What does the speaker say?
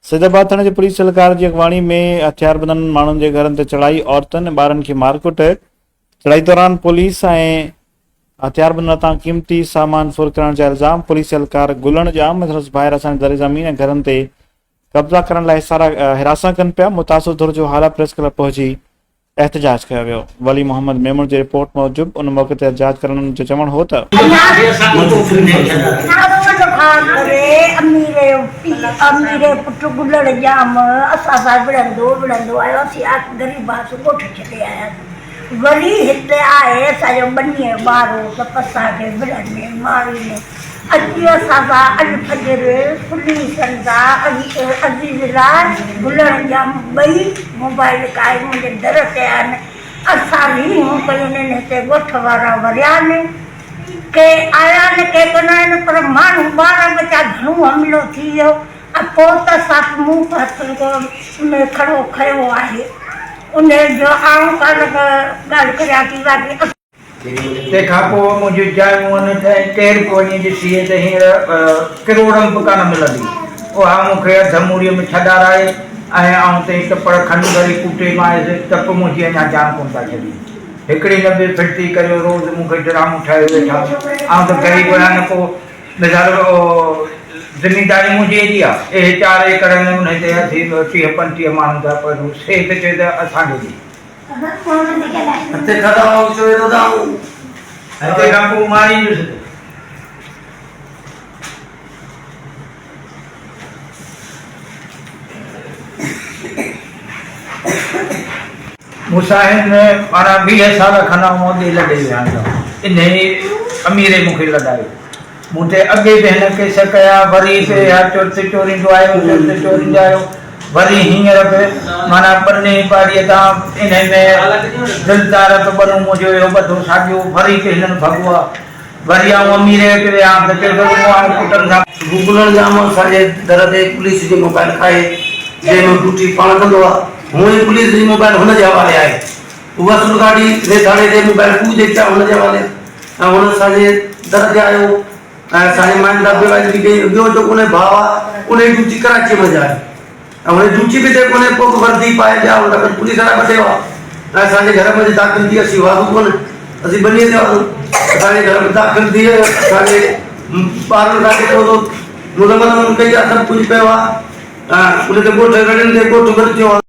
सैदाबाद थाणे जी police एहलकार की अगवाणी में हथियारबंद माण्हुनि जे घरनि ते चढ़ाई, औरतुनि ऐं ॿारनि खे मारकुट। चढ़ाई दौरान पुलिस ऐं हथियारबंद तां क़ीमती सामान फुर करण जा इल्ज़ाम। पुलिस एहलकार गुलण जा मसरस ॿाहिरि असांजे दर ज़मीन ऐं घरनि ते कब्ज़ा करण लाइ हिरासा कनि पिया। मुतासिर धुर जो हाला प्रेस क्लब पहुची एहतजाज कयो वियो। वली मोहम्मद मेमून जी रिपोर्ट मूजिब उन मौक़े ते एहतजाज करण जो चवण हो त अमीरे पुट गुलड़ जाम असां सां विढ़ंदो आयो। असीं ग़रीब ॻोठ छॾे आयासीं। वरी हिते आहे असांजो बनीअ ॿार त असांखे विढ़ंदे मारींदे अची असां सां अॼु फजर पुलिसनि सां अज़ीज़ला गुलड़ जाम ॿई मोबाइल काए मुंहिंजे दर ते आहिनि। असां रीहूं कयूं आहिनि, हिते ॻोठ वारा वरिया आहिनि, के आया आहिनि के कोन आहिनि, पर माण्हू ॿार बचा घणो हमिलो थी वियो। पोइ त असां मूं हथ में खड़ो खयो आहे। उन जो आऊं कल्ह ॻाल्हि करियां थी वाक़ई तंहिंखां पोइ मुंहिंजी जायूं केरु पोइ वञी ॾिसी त हींअर किरोड़नि बि कान मिलंदी। उहा मूंखे धमूरीअ में छॾाराए ऐं आऊं तई टपड़ खणी करे कूटे मारियसि त पोइ मुंहिंजी अञा जान कोन था छॾी। हिकिड़ी न बि फिरती करियो, रोज़ु मूंखे ड्रामो ठाहे वेठा। आऊं त ग़रीब आहियां न, पोइ वीचारो ज़मीनदारी मुंहिंजी एॾी आहे, इहे 4 एकड़ में उन ते 30-35 माण्हुनि जा पर सेठ चए त असांखे ॾे। हिते खां पोइ मारींदुसि। मुसाहिन में माना 20 साल खना मोदी लॾे विया आहिनि। इन अमीरे मूंखे लॾायो। मूं ते अॻे बि हिन केस कया, वरी पे चोरींदो आयो, वरी हींअर बि माना बने पाड़ीअ तां इन में दिलदार त बनूं मुंहिंजो इहो ॿधो साॻियो, वरी पे हिननि भॻो आहे। वरी आऊं अमीरे ते विया त पुटनि सां गुलण जाम असांजे दर ते पुलिस जी मोबाइल खाए, जंहिंमें ड्यूटी पाण कंदो आहे। हूअं ई पुलिस जी मोबाइल हुन जे हवाले आहे। उहा सुलगाड़ी थाणे ते मोबाइल पूजे पिया हुन जे हवाले, ऐं हुन असांजे दर ते आयो ऐं असांजे माइंदा ॿियो जो कोन्हे भाउ आहे, उन जी ड्यूटी कराची में आहे ऐं हुन ड्यूटी बि ते कोन्हे, पोइ वर्दी पाए पिया हुन पुलिस वारा ॿधियो आहे। ऐं असांजे घर में दाख़िल थी, असीं वाधू कोन्हे, असीं बनीअ ते वाधू। असांजे घर में दाख़िल थी, असांजे ॿारनि खां थोरो मुज़मत कई आहे, सभु कुझु कयो आहे। उन ते ॻोठ गॾनि ते ॻोठ गॾु थियो आहे।